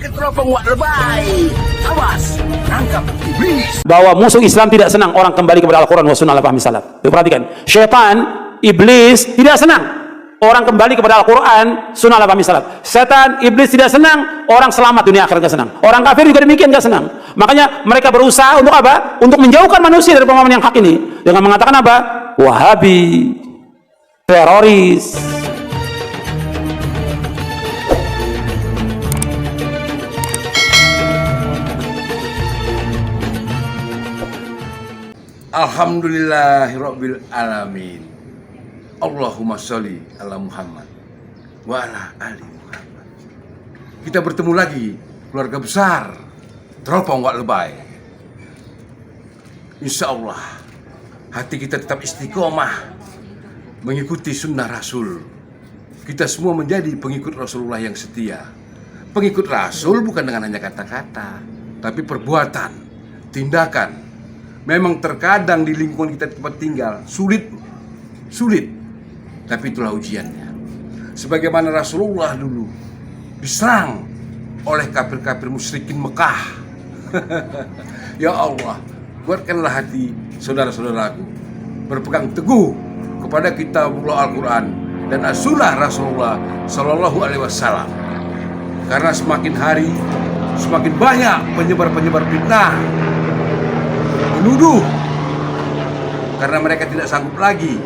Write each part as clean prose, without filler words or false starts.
keteropong wak lebay. Awas, tangkap iblis. Bahwa musuh Islam tidak senang orang kembali kepada Al-Quran wa sunnah al-fahmi salaf. Perhatikan, syaitan, iblis tidak senang orang kembali kepada Al-Quran, sunnah al-fahmi salaf. Setan, iblis tidak senang orang selamat dunia akhirat, gak senang. Orang kafir juga demikian, gak senang. Makanya mereka berusaha untuk apa? Untuk menjauhkan manusia dari pemahaman yang hak ini dengan mengatakan apa? Wahabi, teroris. Alhamdulillahirabbil alamin. Allahumma sholli ala Muhammad wa ala ali Muhammad. Kita bertemu lagi, keluarga besar Teropong Wak Lebay. Insya Allah hati kita tetap istiqomah mengikuti sunnah Rasul. Kita semua menjadi pengikut Rasulullah yang setia. Pengikut Rasul bukan dengan hanya kata-kata, tapi perbuatan, tindakan. Memang terkadang di lingkungan kita tempat tinggal sulit, tapi itulah ujiannya. Sebagaimana Rasulullah dulu diserang oleh kafir-kafir musyrikin Mekah. Ya Allah, kuatkanlah hati saudara-saudaraku berpegang teguh kepada kitabullah Al-Quran dan as-sunnah Rasulullah Sallallahu Alaihi Wasallam. Karena semakin hari semakin banyak penyebar-penyebar fitnah, menuduh, karena mereka tidak sanggup lagi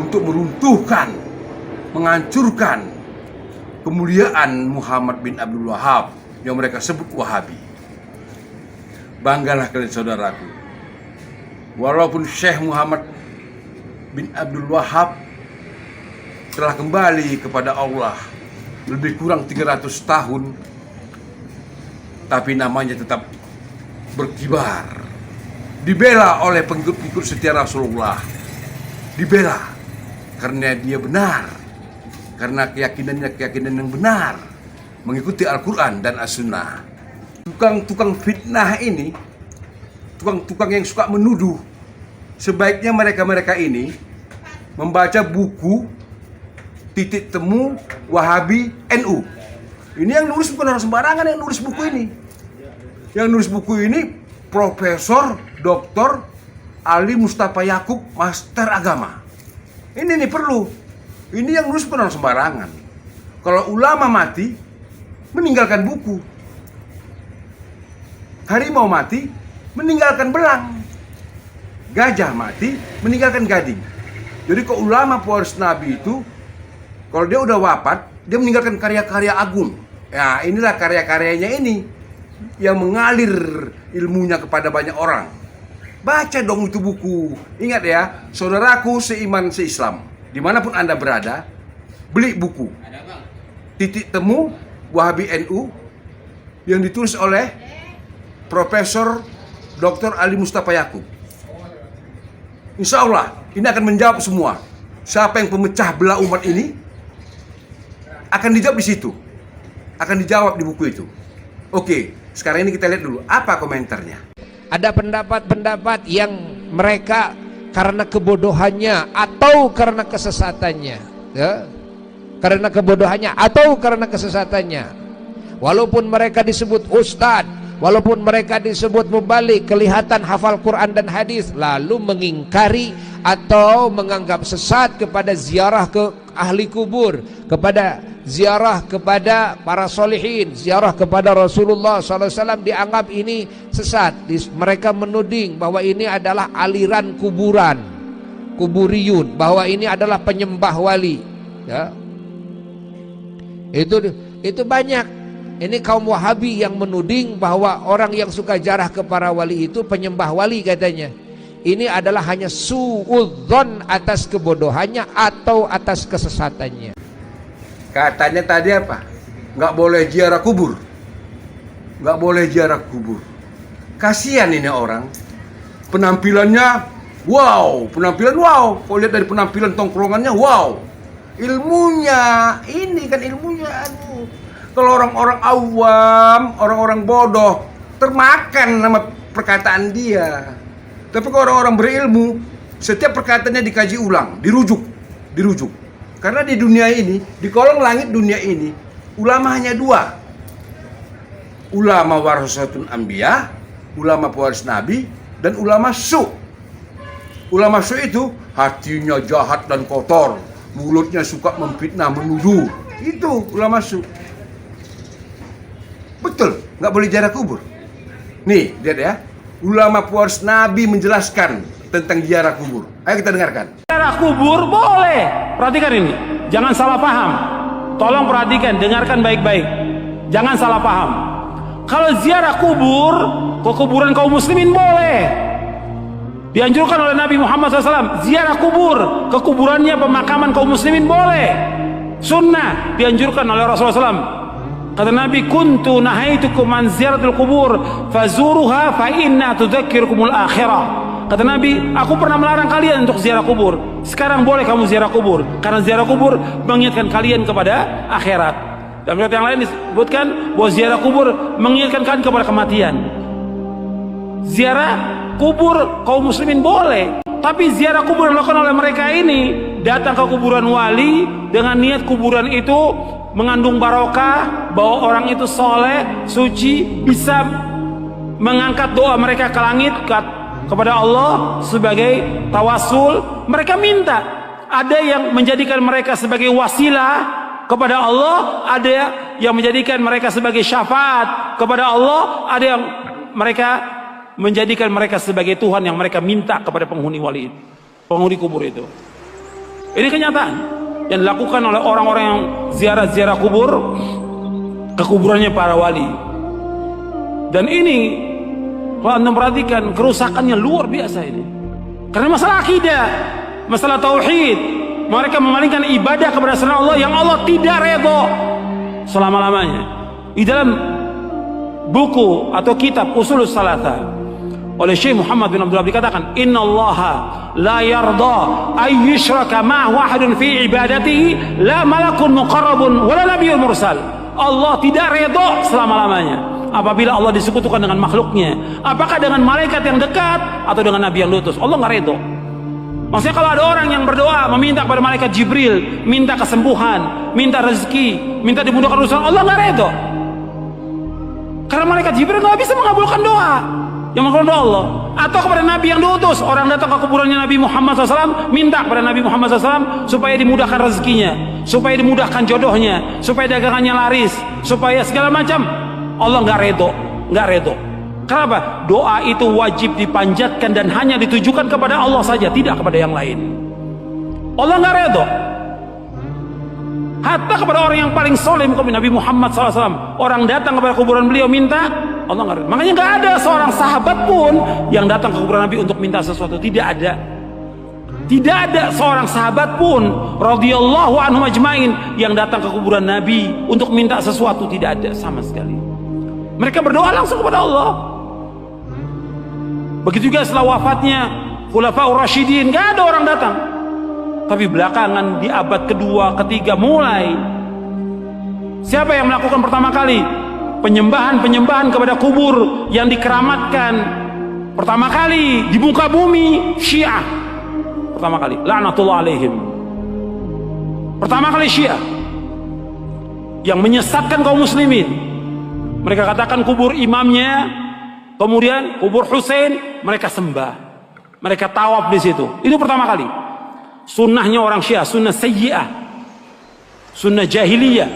untuk meruntuhkan, menghancurkan kemuliaan Muhammad bin Abdul Wahab yang mereka sebut Wahabi. Banggalah kalian saudaraku, walaupun Syekh Muhammad bin Abdul Wahab telah kembali kepada Allah lebih kurang 300 tahun, tapi namanya tetap berkibar, dibela oleh pengikut-pengikut setia Rasulullah, dibela karena dia benar, karena keyakinannya keyakinan yang benar, mengikuti Al-Quran dan As-Sunnah. Tukang-tukang fitnah ini, tukang-tukang yang suka menuduh, sebaiknya mereka-mereka ini membaca buku Titik Temu Wahabi NU. Ini yang nulis bukan orang sembarangan yang nulis buku ini. Yang nulis buku ini Profesor Dr. Ali Mustafa Yakub, Master Agama. Ini nih perlu. Ini yang nulis bukan orang sembarangan. Kalau ulama mati, meninggalkan buku. Harimau mati, meninggalkan belang. Gajah mati, meninggalkan gading. Jadi kalau ulama pewaris Nabi itu, kalau dia udah wafat, dia meninggalkan karya-karya agung. Ya, inilah karya-karyanya ini yang mengalir ilmunya kepada banyak orang. Baca dong itu buku. Ingat ya, saudaraku seiman seislam, dimanapun Anda berada, beli buku Titik Temu Wahabi NU yang ditulis oleh Profesor Dr. Ali Mustafa Yakub. Insya Allah ini akan menjawab semua. Siapa yang pemecah belah umat ini akan dijawab di situ, akan dijawab di buku itu. Oke, sekarang ini kita lihat dulu apa komentarnya. Ada pendapat-pendapat yang mereka karena kebodohannya atau karena kesesatannya, ya? Karena kebodohannya atau karena kesesatannya, walaupun mereka disebut ustadz, walaupun mereka disebut mubalik, kelihatan hafal Quran dan hadis, lalu mengingkari atau menganggap sesat kepada ziarah ke ahli kubur, kepada ziarah kepada para solihin, ziarah kepada Rasulullah SAW, dianggap ini sesat. Mereka menuding bahwa ini adalah aliran kuburan, kuburiyun, bahwa ini adalah penyembah wali, ya. Itu banyak. Ini kaum Wahabi yang menuding bahwa orang yang suka jarah ke para wali itu penyembah wali katanya. Ini adalah hanya suudzon atas kebodohannya atau atas kesesatannya. Katanya tadi apa? Nggak boleh ziarah kubur. Nggak boleh ziarah kubur. Kasihan ini orang. Penampilannya wow, penampilan wow. Kalau lihat dari penampilan tongkrongannya wow. Ilmunya, ini kan ilmunya aduh. Kalau orang-orang awam, orang-orang bodoh termakan sama perkataan dia. Tapi kalau orang-orang berilmu, setiap perkataannya dikaji ulang, dirujuk. Karena di dunia ini, di kolong langit dunia ini, ulama hanya dua. ulama warasatul anbiya, ulama pewaris Nabi, dan ulama su. Ulama su itu hatinya jahat dan kotor, mulutnya suka memfitnah, menuduh. Itu ulama su. Betul, nggak boleh ziarah kubur. Nih, lihat ya. Ulama pewaris Nabi menjelaskan tentang ziarah kubur. Ayo kita dengarkan. Ziarah kubur boleh. Perhatikan ini, jangan salah paham. Tolong perhatikan, dengarkan baik-baik. Jangan salah paham. Kalau ziarah kubur ke kuburan kaum muslimin boleh. Dianjurkan oleh Nabi Muhammad SAW. Ziarah kubur ke kuburannya pemakaman kaum muslimin boleh. Sunnah dianjurkan oleh Rasulullah SAW. Kata Nabi, kuntu nahaitukum an ziyaratul kubur fazuruha fa inna tudzakirukumul akhirah. Kata Nabi, aku pernah melarang kalian untuk ziarah kubur. Sekarang boleh kamu ziarah kubur, karena ziarah kubur mengingatkan kalian kepada akhirat. Dalam riwayat yang lain disebutkan bahwa ziarah kubur mengingatkan kalian kepada kematian. Ziarah kubur kaum muslimin boleh, tapi ziarah kubur yang dilakukan oleh mereka ini, datang ke kuburan wali dengan niat kuburan itu mengandung barokah, bahwa orang itu soleh, suci, bisa mengangkat doa mereka ke langit kepada Allah sebagai tawasul. Mereka minta, ada yang menjadikan mereka sebagai wasilah kepada Allah, ada yang menjadikan mereka sebagai syafaat kepada Allah, ada yang mereka menjadikan mereka sebagai Tuhan yang mereka minta kepada penghuni wali itu, penghuni kubur itu. Ini kenyataan yang dilakukan oleh orang-orang yang ziarah-ziarah kubur ke kuburannya para wali. Dan ini kalau Anda perhatikan, kerusakannya luar biasa ini. Karena masalah akidah, masalah tauhid, mereka memalingkan ibadah kepada selain Allah yang Allah tidak redho selama-lamanya. Di dalam buku atau kitab Ushulus Tsalatsa oleh Syekh Muhammad bin Abdul Wahhab dikatakan, innallaha la yarda ay yushraka ma'ahu ahadun fi ibadatihi, la malakun muqarrabun wala nabiyyun mursal. Allah tidak redho selama-lamanya apabila Allah disekutukan dengan makhluknya, apakah dengan malaikat yang dekat atau dengan nabi yang diutus. Allah nggak redho. Maksudnya kalau ada orang yang berdoa meminta kepada malaikat Jibril, minta kesembuhan, minta rezeki, minta dimudahkan urusan, Allah nggak redho. Karena malaikat Jibril nggak bisa mengabulkan doa yang mengabulkan doa Allah. Atau kepada nabi yang diutus, orang datang ke kuburannya Nabi Muhammad SAW, minta kepada Nabi Muhammad SAW supaya dimudahkan rezekinya, supaya dimudahkan jodohnya, supaya dagangannya laris, supaya segala macam. Allah nggak redho, nggak redho. Kenapa? Doa itu wajib dipanjatkan dan hanya ditujukan kepada Allah saja, tidak kepada yang lain. Allah nggak redho. Hatta kepada orang yang paling soleh, Nabi Muhammad SAW, orang datang kepada kuburan beliau minta, Allah nggak redho. Makanya nggak ada seorang sahabat pun yang datang ke kuburan Nabi untuk minta sesuatu. Tidak ada. Tidak ada seorang sahabat pun radhiyallahu anhum ajmain yang datang ke kuburan Nabi untuk minta sesuatu. Tidak ada sama sekali. Mereka berdoa langsung kepada Allah. Begitu juga setelah wafatnya Khulafaur Rasyidin, nggak ada orang datang. Tapi belakangan di abad kedua, ketiga mulai, siapa yang melakukan pertama kali penyembahan kepada kubur yang dikeramatkan pertama kali di muka bumi? Syiah. Pertama kali, laknatullah alaihim. Pertama kali Syiah yang menyesatkan kaum muslimin. Mereka katakan kubur imamnya, kemudian kubur Husain mereka sembah, mereka tawaf di situ. Itu pertama kali. Sunnahnya orang Syiah, sunnah sayyi'ah, sunnah jahiliyah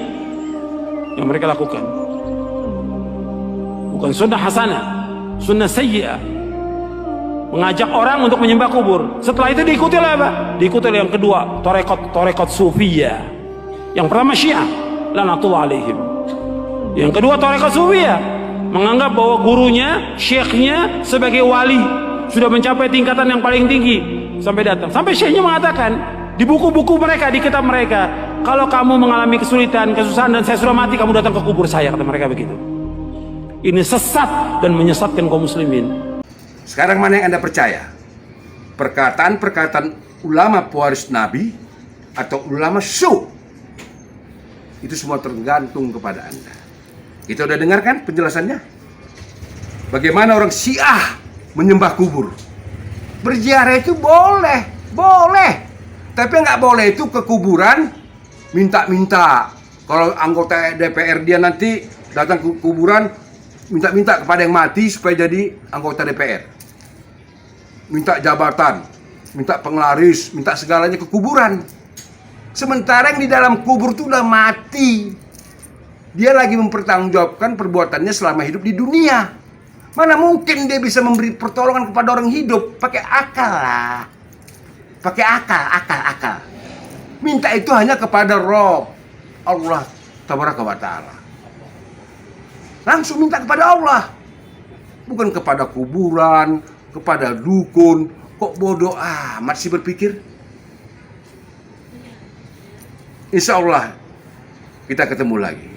yang mereka lakukan. Bukan sunnah hasanah, sunnah sayyi'ah. Mengajak orang untuk menyembah kubur. Setelah itu diikuti oleh apa? Diikuti oleh yang kedua, tarekat sufiyah. Yang pertama Syiah, laknatullah alaihim. Yang kedua tarekat sufiyah, menganggap bahwa gurunya, syekhnya sebagai wali, sudah mencapai tingkatan yang paling tinggi. Sampai datang, sampai syekhnya mengatakan di buku-buku mereka, di kitab mereka, kalau kamu mengalami kesulitan, kesusahan dan saya sudah mati, kamu datang ke kubur saya, kata mereka begitu. Ini sesat dan menyesatkan kaum muslimin. Sekarang mana yang Anda percaya? Perkataan-perkataan ulama pewaris Nabi atau ulama su? Itu semua tergantung kepada Anda. Kita udah dengarkan penjelasannya? Bagaimana orang Syiah menyembah kubur? Berziarah itu boleh, boleh. Tapi nggak boleh itu ke kuburan minta-minta. Kalau anggota DPR dia nanti datang ke kuburan, minta-minta kepada yang mati supaya jadi anggota DPR. Minta jabatan, minta penglaris, minta segalanya ke kuburan. Sementara yang di dalam kubur itu udah mati. Dia lagi mempertanggungjawabkan perbuatannya selama hidup di dunia. Mana mungkin dia bisa memberi pertolongan kepada orang hidup? Pakai akal lah. Pakai akal. Minta itu hanya kepada Rob Allah Tabaraka wa Ta'ala. Langsung minta kepada Allah. Bukan kepada kuburan, kepada dukun. Kok bodoh amat sih berpikir? Insya Allah kita ketemu lagi.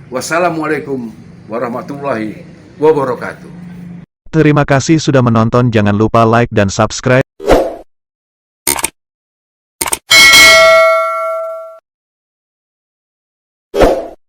Wassalamualaikum warahmatullahi wabarakatuh. Terima kasih sudah menonton, jangan lupa like dan subscribe.